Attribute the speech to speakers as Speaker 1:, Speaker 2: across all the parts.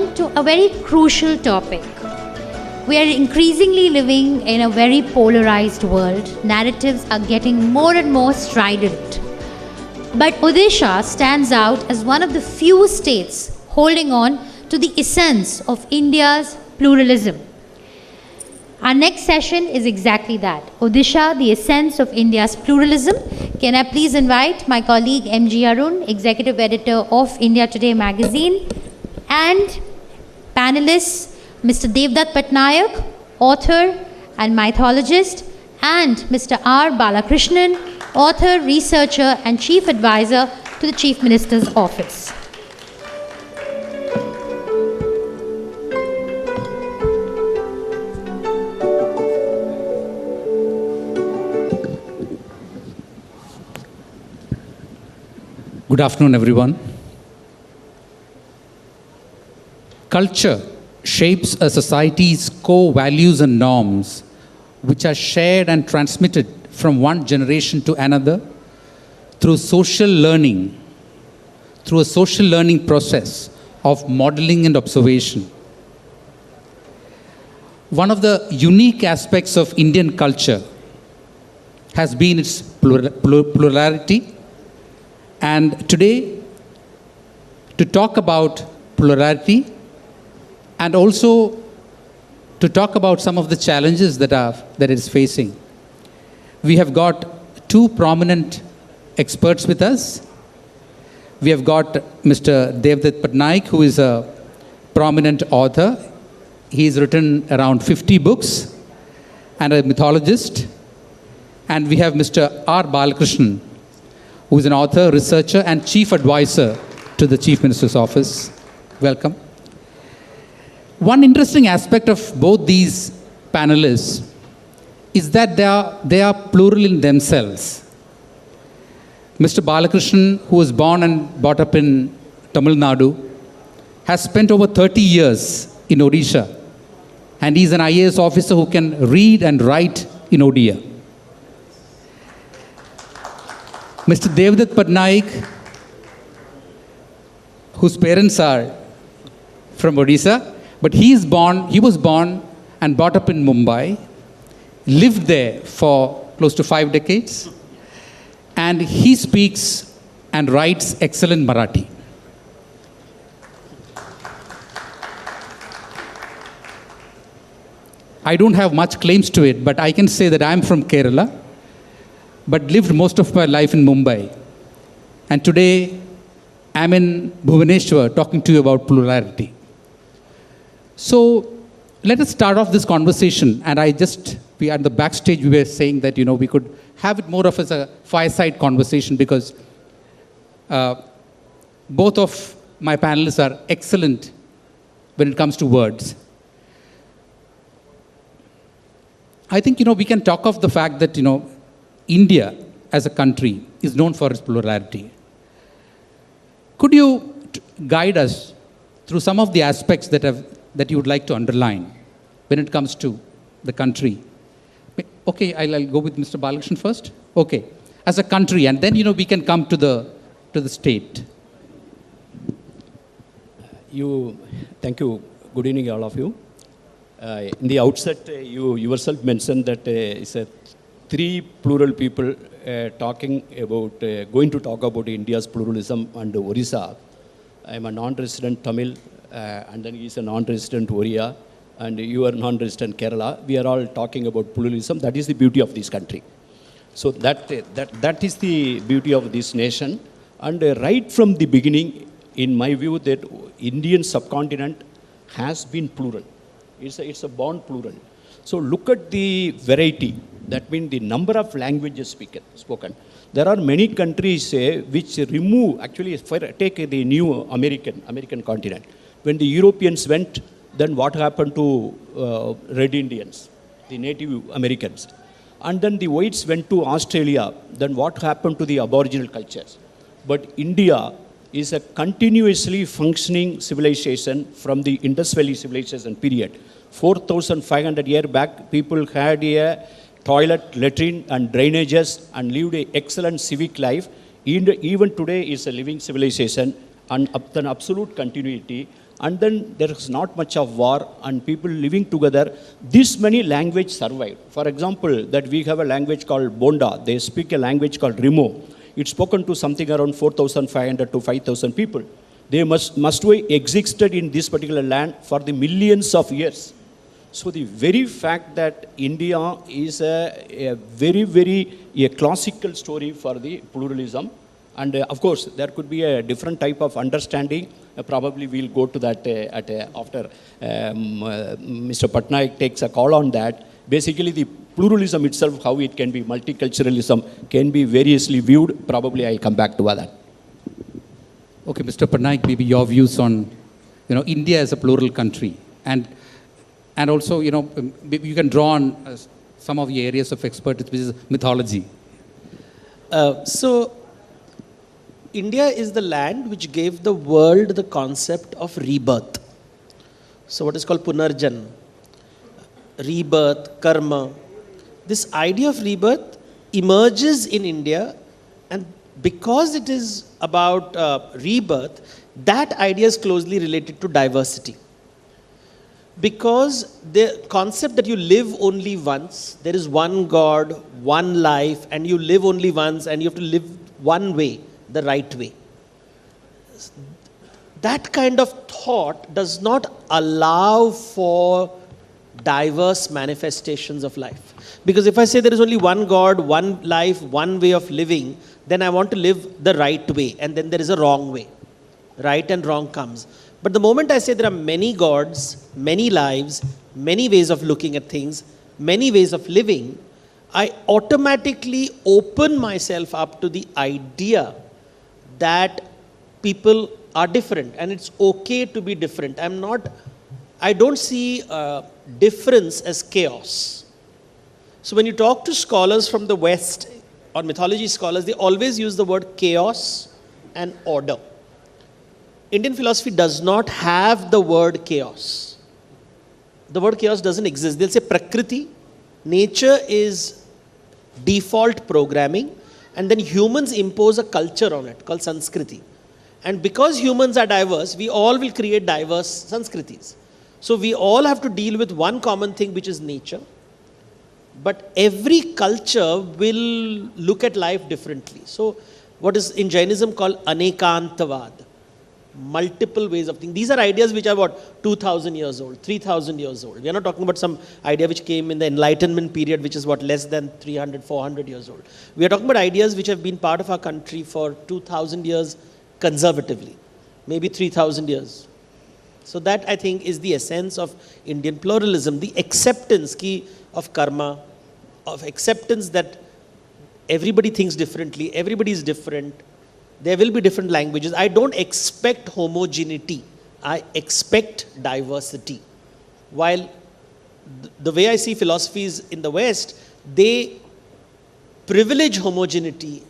Speaker 1: on to a very crucial topic. We are increasingly living in a very polarized world. Narratives are getting more and more strident. But Odisha stands out as one of the few states holding on to the essence of India's pluralism. Our next session is exactly that. Odisha, the essence of India's pluralism. Can I please invite my colleague M.G. Arun, Executive Editor of India Today magazine, and panelists Mr. Devdutt Patnaik, author and mythologist, and Mr. R. Balakrishnan, author, researcher, and Chief Advisor to the Chief Minister's Office.
Speaker 2: Good afternoon, everyone. Culture shapes a society's core values and norms, which are shared and transmitted from one generation to another through a social learning process of modeling and observation. One of the unique aspects of Indian culture has been its plurality. And today, to talk about plurality and also to talk about some of the challenges that it is facing, we have got two prominent experts with us. We have got Mr. Devdutt Patnaik, who is a prominent author. He's written around 50 books and a mythologist. And we have Mr. R. Balakrishnan, who is an author, researcher, and chief advisor to the Chief Minister's Office. Welcome. One interesting aspect of both these panelists is that they are plural in themselves. Mr. Balakrishnan, who was born and brought up in Tamil Nadu, has spent over 30 years in Odisha, and he's an IAS officer who can read and write in Odia. Mr. Devdutt Patnaik, whose parents are from Odisha, but he was born and brought up in Mumbai, lived there for close to 5 decades, and he speaks and writes excellent Marathi. I don't have much claims to it, but I can say that I'm from Kerala, but lived most of my life in Mumbai. And today, I'm in Bhubaneswar talking to you about plurality. So let us start off this conversation. And we are at the backstage, we were saying that, we could have it more of as a fireside conversation because both of my panelists are excellent when it comes to words. I think, we can talk of the fact that, India as a country is known for its plurality. Could you guide us through some of the aspects that you would like to underline when it comes to the country? Okay, I'll go with Mr. Balakrishnan first. Okay, as a country, and then we can come to the state.
Speaker 3: Thank you. Good evening, all of you. In the outset, you yourself mentioned that it's a 3 plural people going to talk about India's pluralism and Odisha. I'm a non-resident Tamil, and then he's a non-resident Oriya, and you are non-resident Kerala. We are all talking about pluralism. That is the beauty of this country. So that is the beauty of this nation. And right from the beginning, in my view, that Indian subcontinent has been plural. It's a born plural. So look at the variety. That means the number of languages spoken. There are many countries which remove, actually, take the new American continent. When the Europeans went, then what happened to Red Indians, the Native Americans? And then the whites went to Australia, then what happened to the Aboriginal cultures? But India is a continuously functioning civilization from the Indus Valley civilization period. 4,500 years back, people had a toilet, latrine, and drainages and lived an excellent civic life. Even today is a living civilization and an absolute continuity. and then there is not much of war and people living together. This many language survived. For example, that we have a language called Bonda. They speak a language called Rimo. It's spoken to something around 4,500 to 5,000 people. They must have existed in this particular land for the millions of years. So the very fact that India is a very a classical story for the pluralism, and of course there could be a different type of understanding. Probably we'll go to that after Mr. Patnaik takes a call on that. Basically the pluralism itself, how it can be multiculturalism, can be variously viewed. Probably I'll come back to that.
Speaker 2: Okay, Mr. Patnaik, maybe your views on, India as a plural country, and also, you can draw on some of the areas of expertise, which is mythology.
Speaker 4: So, India is the land which gave the world the concept of rebirth. So, what is called Punarjan, rebirth, karma. This idea of rebirth emerges in India, and because it is about rebirth, that idea is closely related to diversity. Because the concept that you live only once, there is one God, one life, and you live only once, and you have to live one way, the right way. That kind of thought does not allow for diverse manifestations of life. Because if I say there is only one God, one life, one way of living, then I want to live the right way, and then there is a wrong way. Right and wrong comes. But the moment I say there are many gods, many lives, many ways of looking at things, many ways of living, I automatically open myself up to the idea that people are different and it's okay to be different. I don't see difference as chaos. So when you talk to scholars from the West, or mythology scholars, they always use the word chaos and order. Indian philosophy does not have the word chaos. The word chaos doesn't exist. They'll say Prakriti, nature is default programming, and then humans impose a culture on it called Sanskriti. And because humans are diverse, we all will create diverse Sanskritis. So we all have to deal with one common thing, which is nature. But every culture will look at life differently. So what is in Jainism called Anekantavad. Multiple ways of thinking. These are ideas which are 2,000 years old, 3,000 years old. We are not talking about some idea which came in the Enlightenment period, which is less than 300, 400 years old. We are talking about ideas which have been part of our country for 2,000 years conservatively, maybe 3,000 years. So that, I think, is the essence of Indian pluralism, the acceptance of karma, of acceptance that everybody thinks differently, everybody is different. There will be different languages. I don't expect homogeneity. I expect diversity. While the way I see philosophies in the West, they privilege homogeneity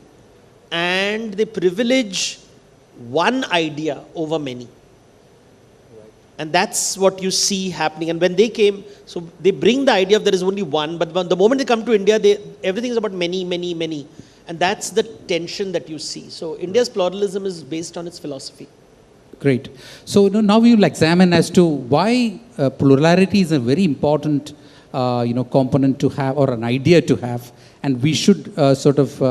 Speaker 4: and they privilege one idea over many. And that's what you see happening. And when they came, so they bring the idea of there is only one, but the moment they come to India, everything is about many, many, many. And that's the tension that you see. So India's pluralism is based on its philosophy.
Speaker 2: Great. So now we will examine as to why plurality is a very important component to have, or an idea to have, and we should give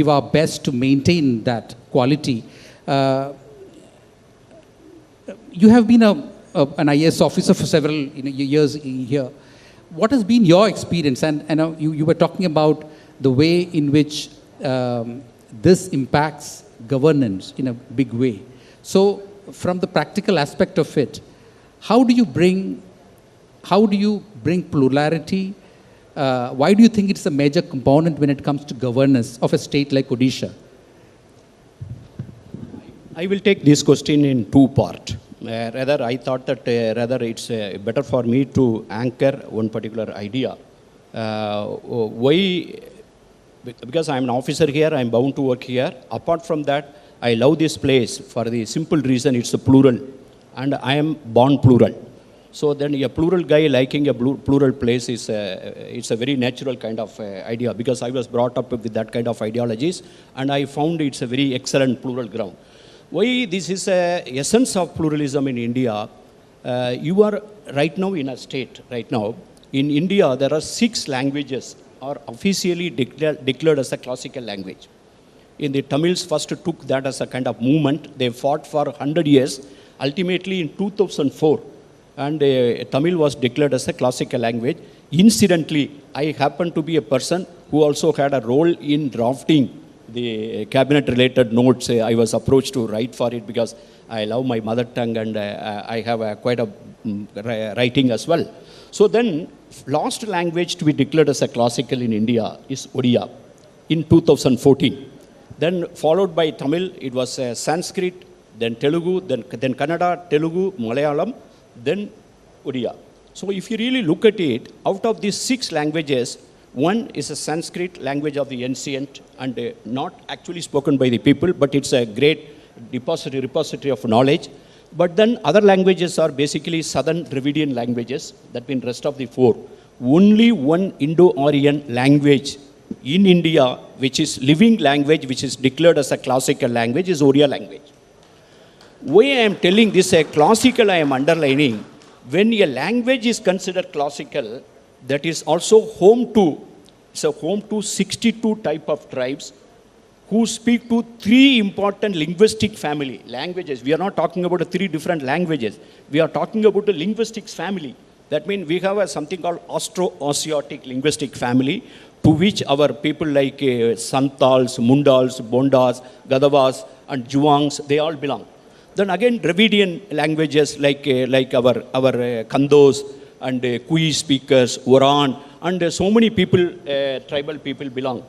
Speaker 2: our best to maintain that quality. You have been an IAS officer for several years here. What has been your experience? And you were talking about the way in which this impacts governance in a big way. So from the practical aspect of it, how do you bring plurality? Why do you think it's a major component when it comes to governance of a state like Odisha?
Speaker 3: I will take this question in two parts. Rather, I thought that it's better for me to anchor one particular idea. Why? Because I'm an officer here, I'm bound to work here. Apart from that, I love this place for the simple reason it's a plural, and I am born plural. So then a plural guy liking a plural place is it's a very natural kind of idea, because I was brought up with that kind of ideologies, and I found it's a very excellent plural ground. Why this is a essence of pluralism in India? You are right now in a state, right now. In India, there are 6 languages are officially declared as a classical language. In the Tamils first took that as a kind of movement. They fought for 100 years. Ultimately, in 2004, and Tamil was declared as a classical language. Incidentally, I happen to be a person who also had a role in drafting the cabinet-related notes. I was approached to write for it because I love my mother tongue and I have quite a writing as well. So then, last language to be declared as a classical in India is Odia in 2014. Then followed by Tamil, it was Sanskrit, then Telugu, then Kannada, Telugu, Malayalam, then Odia. So if you really look at it, out of these 6 languages, one is a Sanskrit language of the ancient and not actually spoken by the people, but it's a great repository of knowledge. But then other languages are basically Southern Dravidian languages, that means rest of the 4. Only one Indo-Aryan language in India, which is living language, which is declared as a classical language, is Odia language. Why I am telling this a classical, I am underlining, when a language is considered classical, that is also home to 62 type of tribes who speak to 3 important linguistic family languages. We are not talking about 3 different languages. We are talking about a linguistics family. That means we have something called Austro-Asiatic linguistic family, to which our people like Santals, Mundals, Bondas, Gadavas, and Juangs, they all belong. Then again, Dravidian languages like our Kandos and Kui speakers, Oran, and so many people, tribal people belong.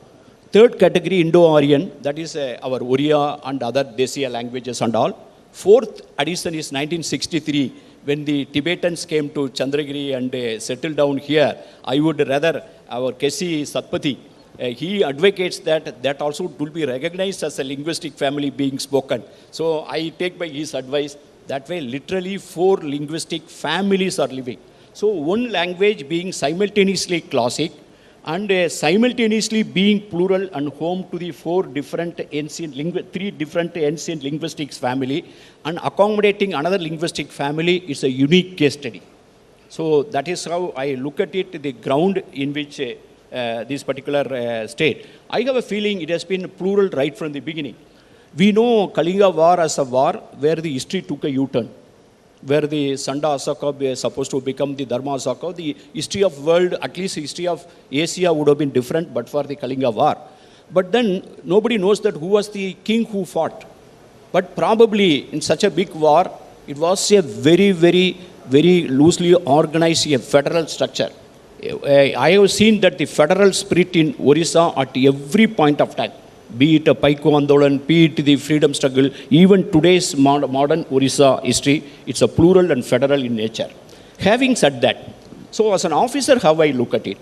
Speaker 3: Third category, Indo-Aryan, that is our Oriya and other Desia languages and all. Fourth addition is 1963, when the Tibetans came to Chandragiri and settled down here. I would rather, our Kesi Satpathy, he advocates that also will be recognized as a linguistic family being spoken. So I take by his advice. That way, literally 4 linguistic families are living. So one language being simultaneously classic and simultaneously being plural and home to the 3 different ancient linguistics family and accommodating another linguistic family is a unique case study. So that is how I look at it, the ground in which this particular state. I have a feeling it has been plural right from the beginning. We know Kalinga War as a war where the history took a U-turn, where the Sanda Asaka is supposed to become the Dharma Asaka. The history of world, at least the history of Asia would have been different but for the Kalinga War. But then nobody knows that who was the king who fought. But probably in such a big war, it was a very, very, very loosely organized federal structure. I have seen that the federal spirit in Odisha at every point of time, be it a Paiko Andolan, be it the freedom struggle, even today's modern Odisha history, it's a plural and federal in nature. Having said that, so as an officer, how I look at it,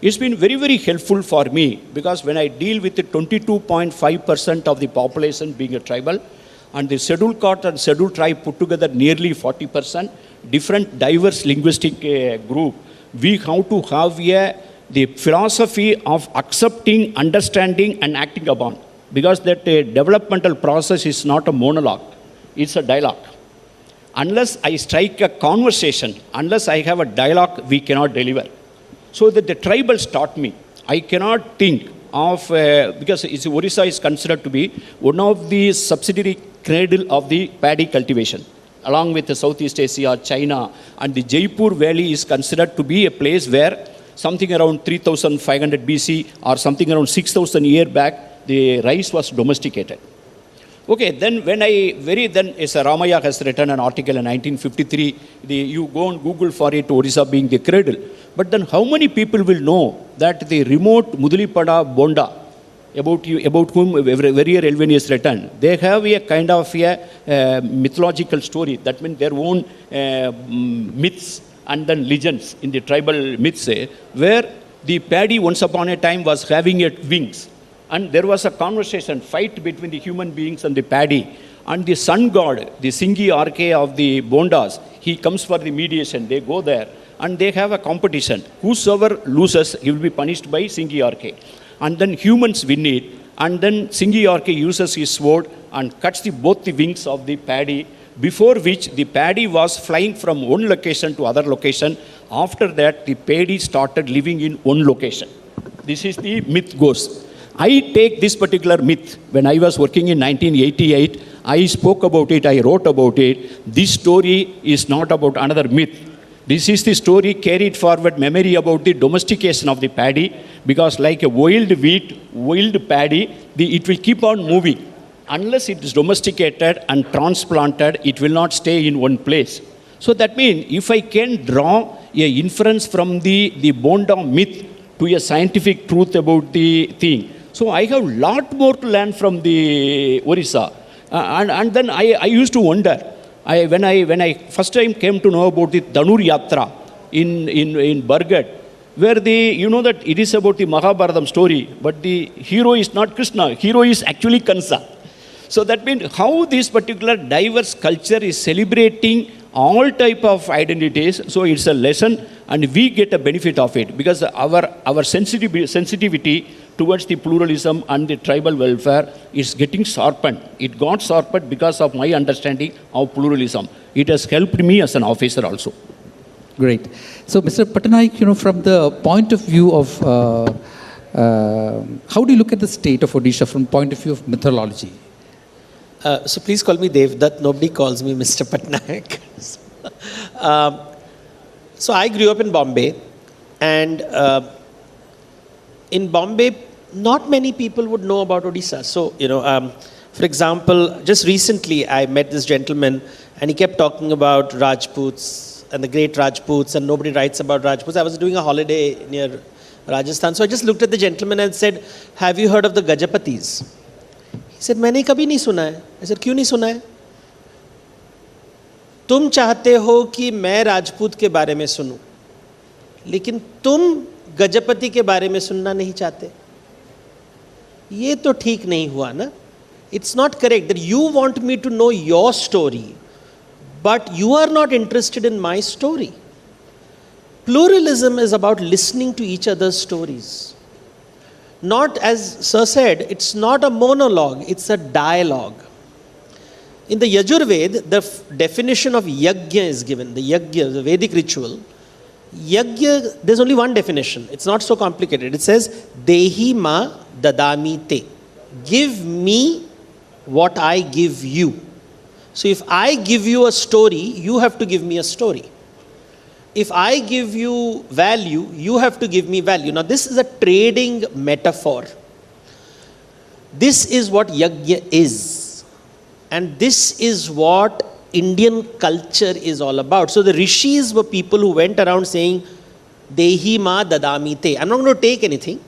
Speaker 3: it's been very, very helpful for me because when I deal with the 22.5% of the population being a tribal and the scheduled caste and scheduled tribe put together nearly 40%, different diverse linguistic group, we have to have the philosophy of accepting, understanding, and acting upon. Because that developmental process is not a monologue, it's a dialogue. Unless I strike a conversation, unless I have a dialogue, we cannot deliver. So that the tribals taught me. I cannot think of, because Odisha is considered to be one of the subsidiary cradle of the paddy cultivation, along with the Southeast Asia, China, and the Jaipur Valley is considered to be a place where something around 3500 BC or something around 6000 years back, the rice was domesticated. Okay, then when Ramaya has written an article in 1953, you go on Google for it, Odisha being the cradle. But then how many people will know that the remote Mudulipada Bonda, about whom very Elvin is written, they have a kind of a mythological story, that means their own myths and then legends in the tribal myths, where the paddy once upon a time was having wings. And there was a conversation, fight between the human beings and the paddy. And the sun god, the Singi Arke of the Bondas, he comes for the mediation. They go there and they have a competition. Whosoever loses, he will be punished by Singi Arke. And then humans win it. And then Singi Arke uses his sword and cuts both the wings of the paddy, before which the paddy was flying from one location to other location. After that, the paddy started living in one location. This is the myth goes. I take this particular myth. When I was working in 1988, I spoke about it, I wrote about it. This story is not about another myth. This is the story carried forward memory about the domestication of the paddy, because like a wild wheat, wild paddy, it will keep on moving. Unless it is domesticated and transplanted, it will not stay in one place. So that means if I can draw a inference from the Bonda myth to a scientific truth about the thing, so I have a lot more to learn from the Odisha. And then I used to wonder, when I first time came to know about the Dhanur Yatra in Bargat, where you know that it is about the Mahabharatam story, but the hero is not Krishna, hero is actually Kansa. So that means how this particular diverse culture is celebrating all type of identities. So it's a lesson, and we get a benefit of it, because our sensitivity towards the pluralism and the tribal welfare is getting sharpened. It got sharpened because of my understanding of pluralism. It has helped me as an officer also.
Speaker 2: Great. So, Mr. Patnaik, from the point of view of how do you look at the state of Odisha from point of view of mythology?
Speaker 4: So please call me Dev. That nobody calls me Mr. Patnaik. So I grew up in Bombay, and in Bombay, not many people would know about Odisha. So, for example, just recently I met this gentleman, and he kept talking about Rajputs and the great Rajputs, and nobody writes about Rajputs. I was doing a holiday near Rajasthan, so I just looked at the gentleman and said, "Have you heard of the Gajapatis?" He said, "मैंने कभी नहीं सुना है." I said, "क्यों नहीं सुना है?" तुम चाहते हो कि मैं राजपूत के बारे में सुनूं, लेकिन तुम गजपति के बारे में सुनना नहीं चाहते. ये तो ठीक नहीं हुआ ना. It's not correct that you want me to know your story, but you are not interested in my story. Pluralism is about listening to each other's stories. Not, as Sir said, it's not a monologue, it's a dialogue. In the Yajurved, the definition of yajna is given, the yajna, the Vedic ritual. Yajna, there's only one definition. It's not so complicated. It says, Dehi ma dadami te. Give me what I give you. So if I give you a story, you have to give me a story. If I give you value, you have to give me value. Now this is a trading metaphor. This is what yajna is. And this is what Indian culture is all about. So the rishis were people who went around saying, Dehi ma dadami te. I'm not going to take anything.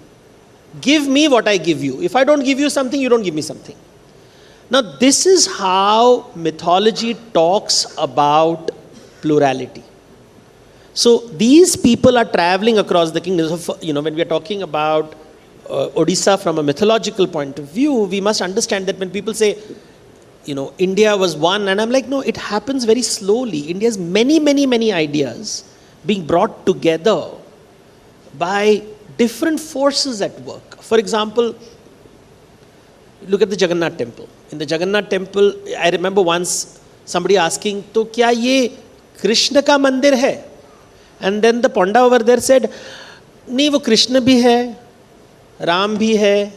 Speaker 4: Give me what I give you. If I don't give you something, you don't give me something. Now this is how mythology talks about plurality. So these people are traveling across the kingdom. So, when we are talking about Odisha from a mythological point of view, we must understand that when people say, India was one, and I'm like, no, it happens very slowly. India has many, many, many ideas being brought together by different forces at work. For example, look at the Jagannath temple. In the Jagannath temple, I remember once somebody asking, "To kya ye Krishna ka mandir hai?" And then the Ponda over there said, "Nahi, wo Krishna bhi hai, Ram bhi hai,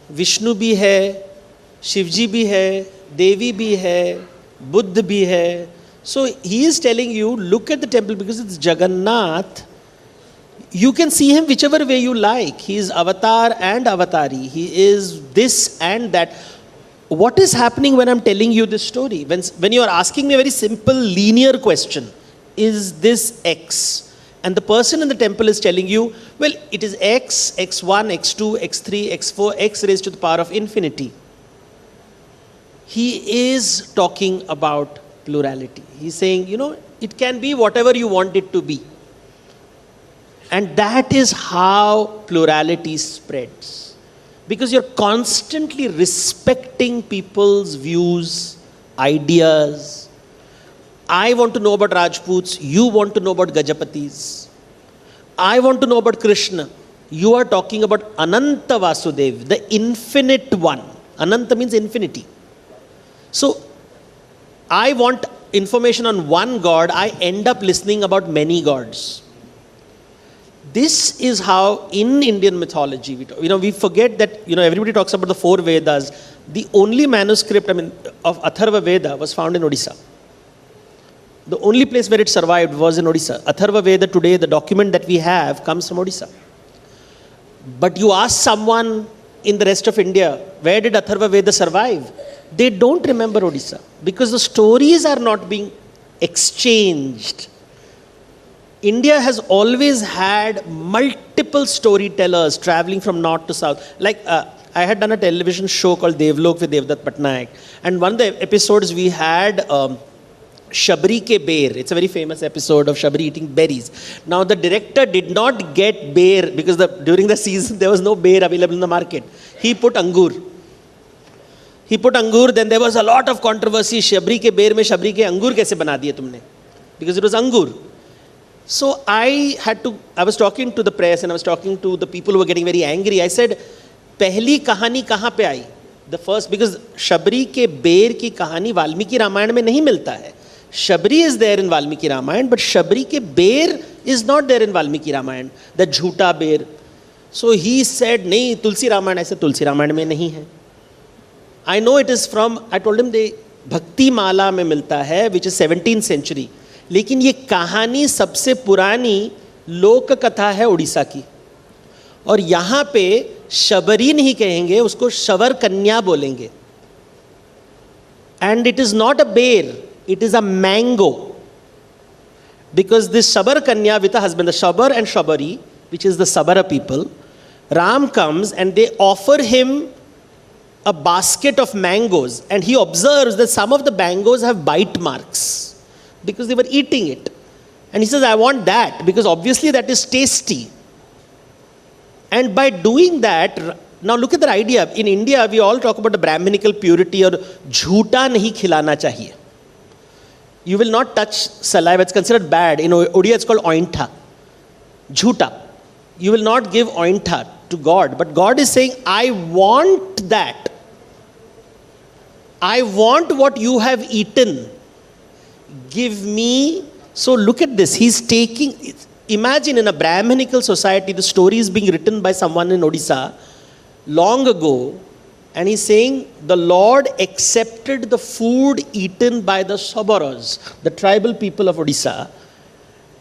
Speaker 4: Vishnu bhi hai, Shivji bhi hai, Devi bhi hai, Buddha bhi hai." So he is telling you, look at the temple, because it's Jagannath. You can see him whichever way you like. He is avatar and avatari. He is this and that. What is happening when I'm telling you this story? When you are asking me a very simple linear question, is this X? And the person in the temple is telling you, well, it is X, X1, X2, X3, X4, X raised to the power of infinity. He is talking about plurality. He's saying, it can be whatever you want it to be. And that is how plurality spreads. Because you're constantly respecting people's views, ideas. I want to know about Rajputs, you want to know about Gajapatis. I want to know about Krishna. You are talking about Ananta Vasudev, the infinite one. Ananta means infinity. So I want information on one God, I end up listening about many gods. This is how in Indian mythology, we forget that, everybody talks about the 4 Vedas. The only manuscript, of Atharva Veda was found in Odisha. The only place where it survived was in Odisha. Atharva Veda today, the document that we have, comes from Odisha. But you ask someone in the rest of India, where did Atharva Veda survive? They don't remember Odisha because the stories are not being exchanged. India has always had multiple storytellers traveling from north to south. Like I had done a television show called Devlok with Devdutt Patnaik. And one of the episodes we had Shabri ke Bear. It's a very famous episode of Shabri eating berries. Now the director did not get bear because during the season there was no bear available in the market. He put angur. Then there was a lot of controversy. Shabri ke bear mein Shabri ke angur kaise bana diye tumne? Because it was angur. So I was talking to the press and I was talking to the people who were getting very angry. I said, पहली कहानी कहाँ पे आई? The first, because Shabari के बेर की कहानी वाल्मीकि रामायण में नहीं मिलता है. Shabri is there in Valmiki Ramayana, but Shabri ke bear is not there in Valmiki Ramayana. The jhuta bear. So he said, nahi, Tulsi Ramayana. I said, Tulsi Ramayana mein nahi hai. I know it is from, I told him, the Bhakti Mala mein milta hai, which is 17th century. लेकिन ये कहानी सबसे पुरानी लोक कथा है उड़ीसा की. और यहाँ पे शबरी नहीं कहेंगे, उसको शवर कन्या बोलेंगे. And it is not a bear, it is a mango. Because this Shabar Kanya with a husband, the Shabar and Shabari, which is the Sabara people, Ram comes and they offer him a basket of mangoes. And he observes that some of the mangoes have bite marks because they were eating it. And he says, I want that because obviously that is tasty. And by doing that, now look at the idea. In India, we all talk about the Brahminical purity or jhuta nahi khilana chahiye. You will not touch saliva, it's considered bad. In Odia, it's called ointha. Jhuta. You will not give ointha to God. But God is saying, I want that. I want what you have eaten. Give me. So look at this. He's taking, imagine in a Brahminical society, the story is being written by someone in Odisha long ago. And he's saying, the Lord accepted the food eaten by the Sabaras, the tribal people of Odisha.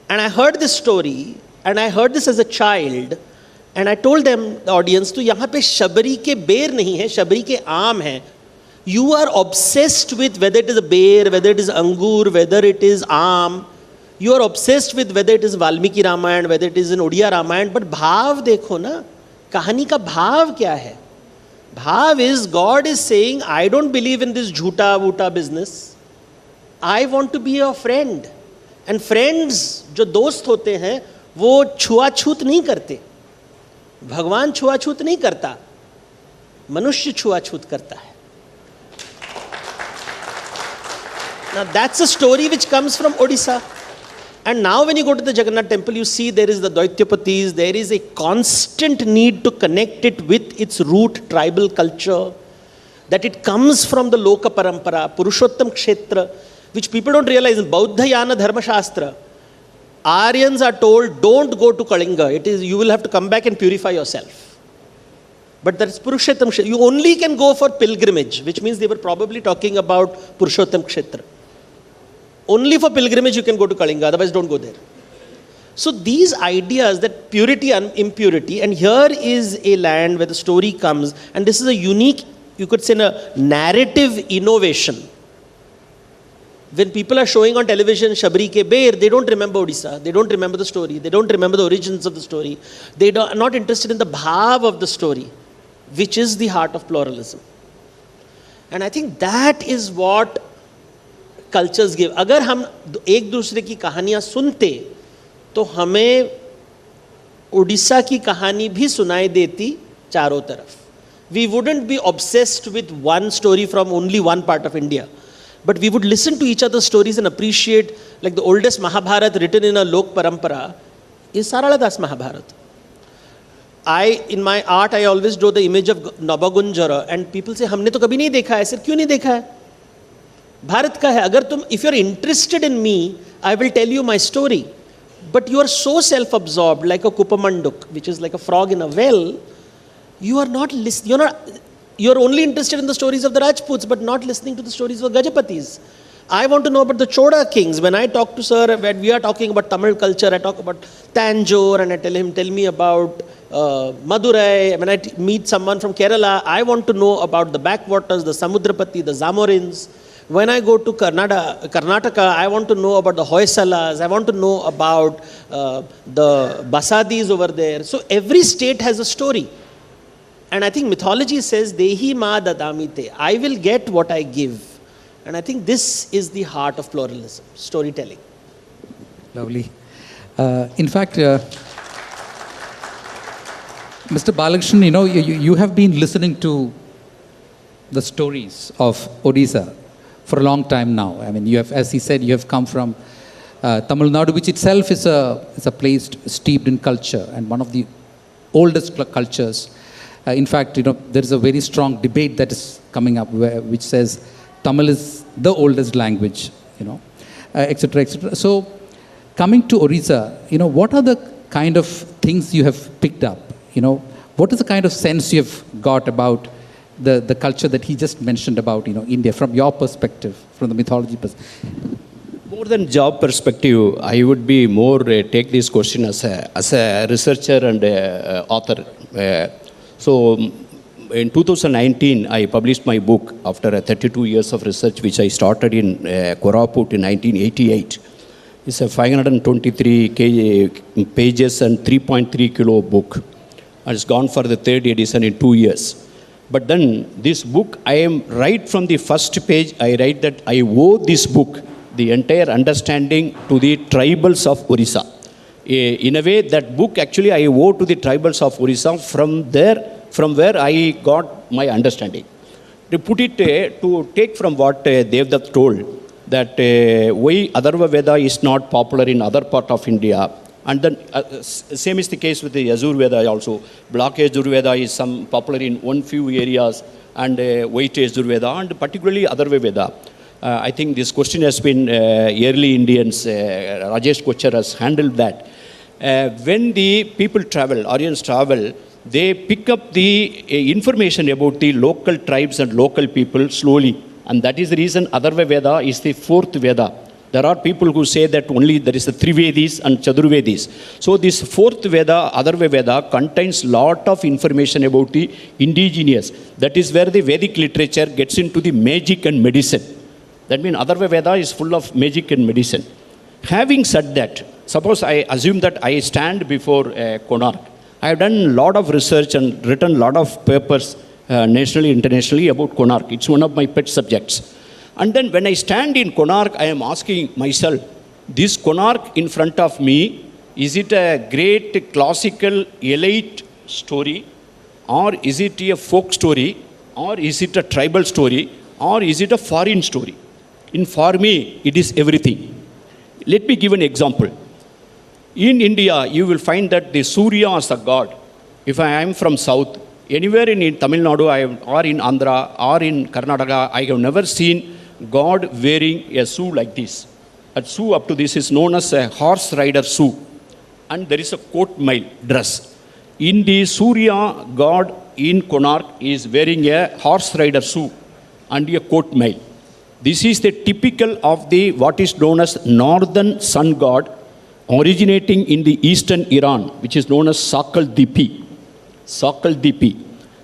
Speaker 4: And I heard this story, and I heard this as a child, and I told them, the audience, to yahan pe shabri ke bear nahi hai, shabri ke aam hai. You are obsessed with whether it is a bear, whether it is angur, whether it is aam. You are obsessed with whether it is Valmiki Ramayana, whether it is in Odia Ramayana. But bhav dekho na, kahani ka bhav kya hai? Bhav is, God is saying, I don't believe in this jhuta-vuta business. I want to be your friend. And friends, जो दोस्त होते हैं, वो छुआछूत नहीं करते. भगवान छुआछूत नहीं करता. मनुष्य छुआछूत करता है. Now that's a story which comes from Odisha. And now when you go to the Jagannath temple, you see there is the Daityapatis, there is a constant need to connect it with its root tribal culture, that it comes from the Loka Parampara, Purushottam Kshetra, which people don't realize. In Bauddhayana Dharma Shastra, Aryans are told, don't go to Kalinga. It is, you will have to come back and purify yourself. But that is Purushottam Kshetra. You only can go for pilgrimage, which means they were probably talking about Purushottam Kshetra. Only for pilgrimage you can go to Kalinga, otherwise don't go there. So these ideas that purity and impurity, and here is a land where the story comes, and this is a unique, you could say, a narrative innovation. When people are showing on television Shabri ke bear, they don't remember Odisha, they don't remember the story, they don't remember the origins of the story, they are not interested in the bhav of the story, which is the heart of pluralism. And I think that is what cultures give. अगर हम एक दूसरे की कहानियाँ सुनते तो हमें उड़ीसा की कहानी भी सुनाई देती चारों तरफ. We wouldn't be obsessed with one story from only one part of India, but we would listen to each other's stories and appreciate, like the oldest Mahabharata written in a Lok Parampara is Sarala Das Mahabharata. In my art, I always draw the image of Nabagunjara, and people say, हमने तो कभी नहीं देखा है. Sir, क्यों नहीं देखा है? भारत का है. अगर तुम, if you're interested in me, I will tell you my story. But you are so self-absorbed, like a kupamanduk, which is like a frog in a well. You are not listening. You're only interested in the stories of the Rajputs, but not listening to the stories of the Gajapatis. I want to know about the Choda kings. When I talk to sir, when we are talking about Tamil culture, I talk about Tanjore, and I tell him, tell me about Madurai. When I meet someone from Kerala, I want to know about the backwaters, the Samudrapati, the Zamorins. When I go to Karnataka, I want to know about the Hoysalas. I want to know about the Basadis over there. So every state has a story. And I think mythology says, Dehi ma dadamite. I will get what I give. And I think this is the heart of pluralism, storytelling.
Speaker 2: Lovely. In fact, Mr. Balakrishnan, you have been listening to the stories of Odisha for a long time now. I mean, you have, as he said, you have come from Tamil Nadu, which itself is a place steeped in culture and one of the oldest cultures. In fact, there is a very strong debate that is coming up which says Tamil is the oldest language, etc., etc. So, coming to Odisha, what are the kind of things you have picked up? What is the kind of sense you have got about the culture that he just mentioned about, India, from your perspective, from the mythology perspective?
Speaker 3: More than job perspective, I would be more take this question as a researcher and author. So, in 2019, I published my book after 32 years of research, which I started in Koraput in 1988. It's a 523 pages and 3.3 kilo book. And it's gone for the third edition in 2 years. But then this book, I am right from the first page, I write that I owe this book, the entire understanding, to the tribals of Odisha. In a way, that book actually I owe to the tribals of Odisha from where I got my understanding. To put it, to take from what Devdutt told, that why Atharva Veda is not popular in other part of India. And then same is the case with the Yajur Veda also. Black Yajur Veda is some popular in one few areas, and white Yajur Veda, and particularly Atharva Veda. I think this question has been early Indians, Rajesh Kochar has handled that. When the people travel, Aryans travel, they pick up the information about the local tribes and local people slowly. And that is the reason Atharva Veda is the fourth Veda. There are people who say that only there is the three Vedis and Chadurvedis. So this fourth Veda, Atharva Veda, contains lot of information about the indigenous. That is where the Vedic literature gets into the magic and medicine. That means Atharva Veda is full of magic and medicine. Having said that, suppose I assume that I stand before Konark. I have done a lot of research and written a lot of papers nationally, internationally about Konark. It's one of my pet subjects. And then when I stand in Konark, I am asking myself, this Konark in front of me, is it a great classical elite story, or is it a folk story, or is it a tribal story, or is it a foreign story? For me, it is everything. Let me give an example. In India, you will find that the Surya is a god. If I am from south, anywhere in Tamil Nadu or in Andhra or in Karnataka, I have never seen God wearing a shoe like this. A shoe up to this is known as a horse rider shoe. And there is a coat mail dress. In the Surya god in Konark is wearing a horse rider shoe and a coat mail. This is the typical of the what is known as northern sun god, originating in the eastern Iran, which is known as Sakal Dipi. Sakal Dipi.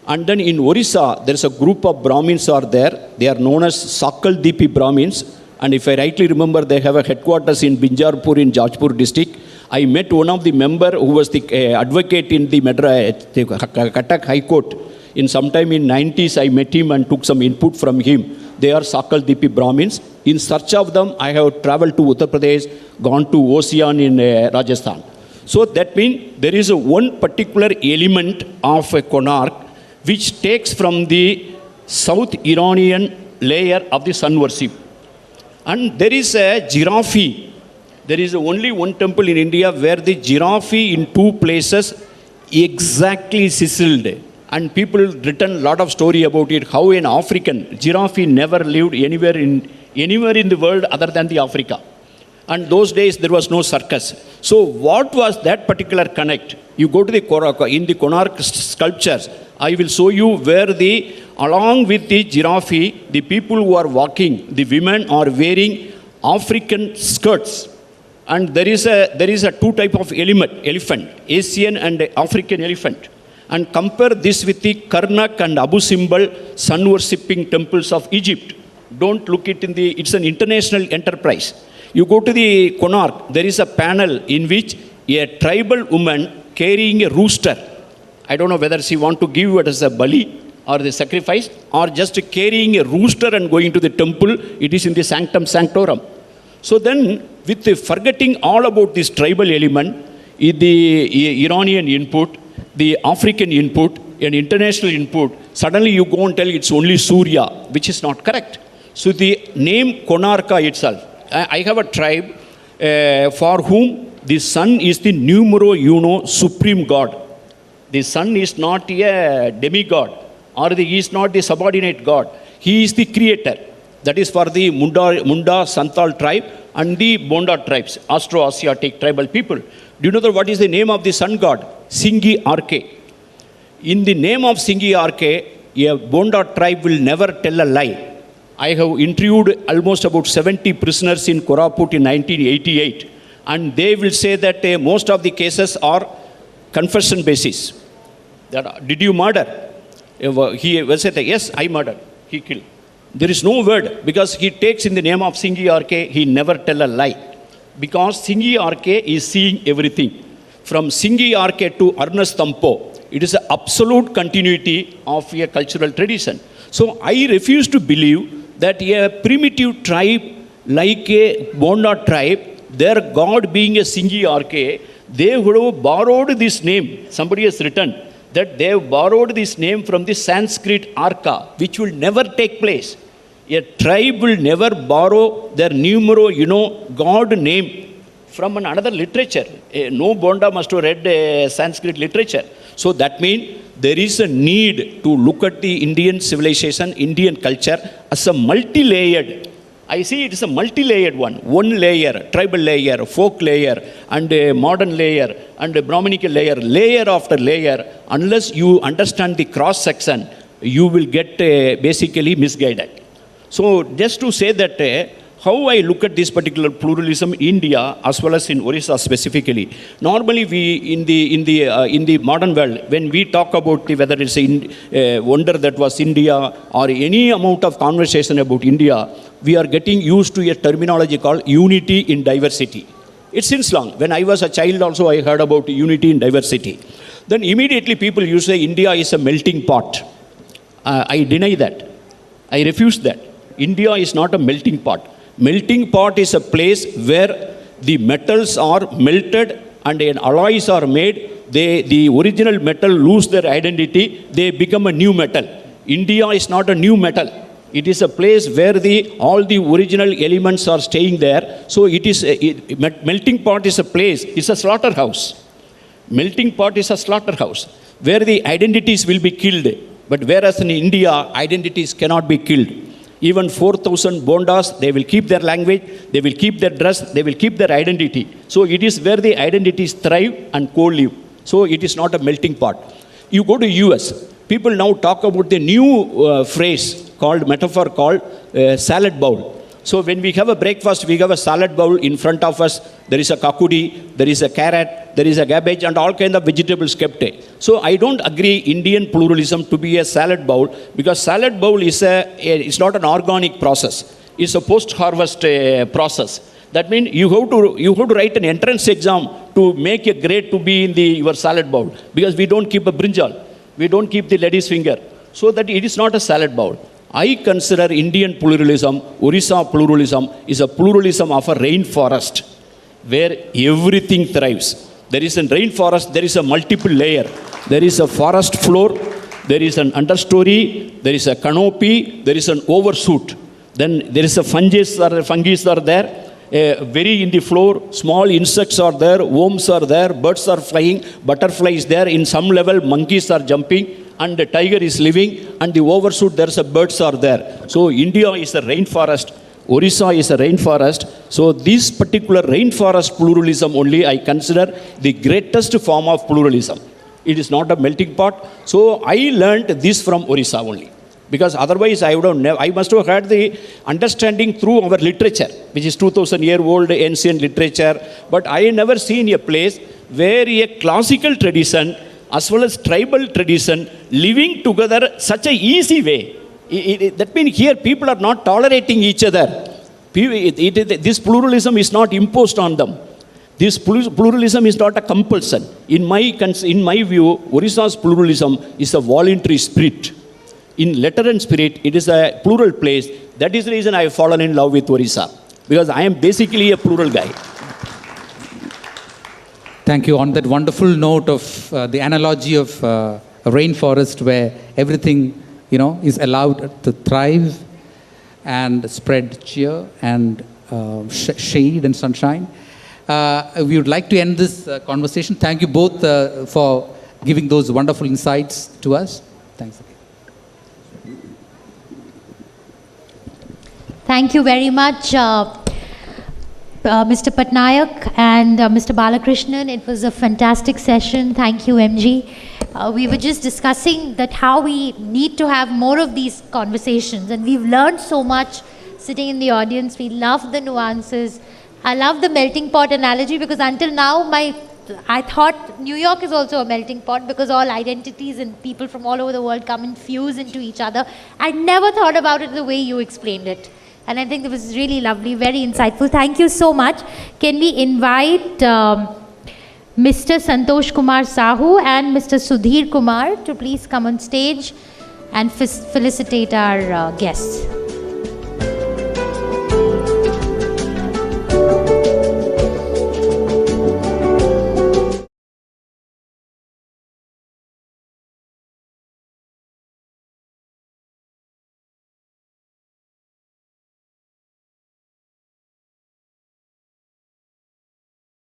Speaker 3: And then in Odisha, there is a group of Brahmins are there. They are known as Sakal Dipi Brahmins. And if I rightly remember, they have a headquarters in Binjarpur in Jajpur district. I met one of the member who was the advocate in the Cuttack High Court. In sometime in 90s, I met him and took some input from him. They are Sakal Dipi Brahmins. In search of them, I have traveled to Uttar Pradesh, gone to Ocean in Rajasthan. So that means there is one particular element of a Konark which takes from the South Iranian layer of the sun worship. And there is a giraffe. There is only one temple in India where the giraffe in two places exactly sizzled. And people written a lot of story about it, how an African giraffe never lived anywhere in anywhere in the world other than the Africa. And those days there was no circus. So what was that particular connect? You go to the in the Konark sculptures, I will show you where along with the giraffe, the people who are walking, the women are wearing African skirts. And there is a two type of elephant, Asian and African elephant. And compare this with the Karnak and Abu Simbel sun worshipping temples of Egypt. Don't look it it's an international enterprise. You go to the Konark, there is a panel in which a tribal woman carrying a rooster. I don't know whether she want to give it as a bali or the sacrifice, or just carrying a rooster and going to the temple. It is in the sanctum sanctorum. So then, with forgetting all about this tribal element, the Iranian input, the African input, and international input, suddenly you go and tell it's only Surya, which is not correct. So the name Konarka itself, I have a tribe for whom the sun is the numero uno supreme god. The sun is not a demigod, or he is not the subordinate god. He is the creator. That is for the Munda Santal tribe and the Bonda tribes, Austro-Asiatic tribal people. Do you know what is the name of the sun god? Singi Arke. In the name of Singi Arke, a Bonda tribe will never tell a lie. I have interviewed almost about 70 prisoners in Koraput in 1988, and they will say that most of the cases are confession basis. That, did you murder? He will say, yes, I murdered. He killed. There is no word, because he takes in the name of Singi Arke, he never tell a lie. Because Singi Arke is seeing everything. From Singi Arke to Ernest Tampo, it is an absolute continuity of a cultural tradition. So I refuse to believe that a primitive tribe like a Bonda tribe, their god being a Singi Arke, they would have borrowed this name. Somebody has written that they have borrowed this name from the Sanskrit Arka, which will never take place. A tribe will never borrow their numero, god name from another literature. No Bonda must have read Sanskrit literature. So that means there is a need to look at the Indian civilization, Indian culture as a multi-layered. I see it is a multi-layered one. One layer, tribal layer, folk layer, and a modern layer, and a Brahminical layer, layer after layer. Unless you understand the cross-section, you will get basically misguided. So just to say that how I look at this particular pluralism in India as well as in Odisha specifically. Normally we in the modern world, when we talk about whether it's a wonder that was India or any amount of conversation about India, we are getting used to a terminology called unity in diversity. It's since long. When I was a child also I heard about unity in diversity. Then immediately people used to say India is a melting pot. I deny that. I refuse that. India is not a melting pot. Melting pot is a place where the metals are melted and alloys are made. The original metal lose their identity. They become a new metal. India is not a new metal. It is a place where all the original elements are staying there. So melting pot is a place. It's a slaughterhouse. Melting pot is a slaughterhouse where the identities will be killed. But whereas in India, identities cannot be killed. Even 4,000 Bondas, they will keep their language, they will keep their dress, they will keep their identity. So it is where the identities thrive and co-live. So it is not a melting pot. You go to US, people now talk about the new metaphor called salad bowl. So when we have a breakfast, we have a salad bowl in front of us. There is a kakudi, there is a carrot, there is a cabbage, and all kinds of vegetables kept. So I don't agree Indian pluralism to be a salad bowl, because salad bowl is it's not an organic process. It's a post-harvest process. That means you have to write an entrance exam to make a grade to be in your salad bowl, because we don't keep a brinjal, we don't keep the lady's finger, so that it is not a salad bowl. I consider Indian pluralism, Orissa pluralism, is a pluralism of a rainforest where everything thrives. There is a rainforest, there is a multiple layer. There is a forest floor, there is an understory, there is a canopy, there is an overshoot. Then there is a fungi are there. Very in the floor, small insects are there, worms are there, birds are flying, butterflies there. In some level, monkeys are jumping, and the tiger is living, and the overshoot, there's a birds are there. So India is a rainforest. Orissa is a rainforest. So this particular rainforest pluralism only I consider the greatest form of pluralism. It is not a melting pot. So I learned this from Orissa only. Because otherwise I would have never, I must have had the understanding through our literature, which is 2000-year-old ancient literature. But I never seen a place where a classical tradition as well as tribal tradition living together such a easy way. That means here people are not tolerating each other. This pluralism is not imposed on them. This pluralism is not a compulsion. In my view, Orissa's pluralism is a voluntary spirit. In letter and spirit, it is a plural place. That is the reason I have fallen in love with Orissa. Because I am basically a plural guy.
Speaker 2: Thank you. On that wonderful note of the analogy of a rainforest where everything, is allowed to thrive and spread cheer and shade and sunshine. We would like to end this conversation. Thank you both for giving those wonderful insights to us. Thanks again.
Speaker 1: Thank you very much, Mr. Patnaik and Mr. Balakrishnan. It was a fantastic session. Thank you, MG. We were just discussing that how we need to have more of these conversations, and we've learned so much sitting in the audience. We love the nuances. I love the melting pot analogy because until now I thought New York is also a melting pot because all identities and people from all over the world come and fuse into each other. I never thought about it the way you explained it. And I think it was really lovely, very insightful. Thank you so much. Can we invite Mr. Santosh Kumar Sahu and Mr. Sudhir Kumar to please come on stage and felicitate our guests.